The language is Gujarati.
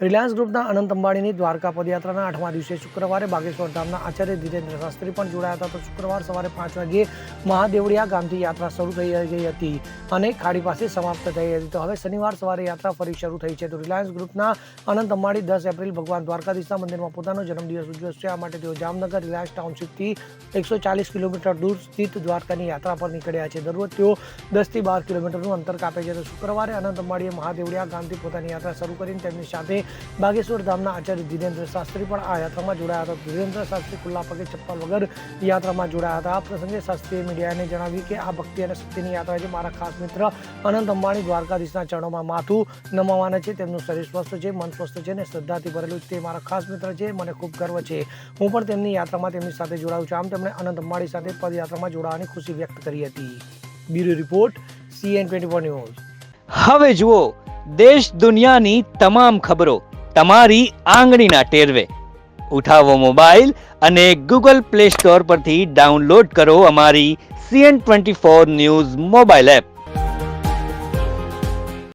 રિલાયન્સ ગ્રુપના અનંત અંબાણીની દ્વારકા પદયાત્રાના 8મા દિવસે શુક્રવારે બાગેશ્વર ધામના આચાર્ય ધીરેન્દ્ર શાસ્ત્રી પણ જોડાયા હતા. તો શુક્રવાર સવારે 5 વાગ્યે મહાદેવળિયા ગામથી યાત્રા શરૂ થઈ ગઈ હતી અને ખાડી પાસે સમાપ્ત થઈ હતી. તો હવે શનિવાર સવારે યાત્રા ફરી શરૂ થઈ છે. તો રિલાયન્સ ગ્રુપના અનંત અંબાણી 10 એપ્રિલ ભગવાન દ્વારકાધીશના મંદિરમાં પોતાનો જન્મદિવસ ઉજવશે. આ માટે તેઓ જામનગર રિલાયન્સ ટાઉનશીપથી 140 કિલોમીટર દૂર સ્થિત દ્વારકાની યાત્રા પર નીકળ્યા છે. દરરોજ તેઓ 10 થી 12 કિલોમીટરનું અંતર કાપે છે. તો શુક્રવારે અનંત અંબાણીએ મહાદેવળિયા ગામથી પોતાની યાત્રા શરૂ કરીને તેમની સાથે બાગેશ્વર ધામના આચાર્ય ધીરેન્દ્ર શાસ્ત્રી પણ આ યાત્રામાં જોડાયા હતા. ધીરેન્દ્ર શાસ્ત્રી ખુલ્લા પગે ચપ્પલ વગર યાત્રામાં જોડાયા હતા. આ પ્રસંગે શાસ્ત્રીએ મીડિયાને જણાવ્યું કે આ ભક્તિ અને શક્તિની યાત્રા છે. મારા ખાસ મિત્ર અનંત અંબાણી દ્વારકાધીશના ચરણોમાં માથું નમાવાના છે. તેમનું શરીર સ્વસ્થ છે, મન સ્વસ્થ છે અને શ્રદ્ધાથી ભરેલું છે. તે મારા ખાસ મિત્ર છે. મને ખૂબ ગર્વ છે. હું પણ તેમની યાત્રામાં તેમની સાથે જોડાઉં છું. આમ તેમણે અનંત અંબાણી સાથે પદયાત્રામાં જોડાવાની ખુશી વ્યક્ત કરી હતી. Bureau report CN24 news. હવે જુઓ દેશ દુનિયાની તમામ ખબરો તમારી આંગળીના ટેરવે. ઉઠાવો મોબાઈલ અને Google Play Store પરથી ડાઉનલોડ કરો અમારી CN24 ન્યૂઝ મોબાઈલ એપ.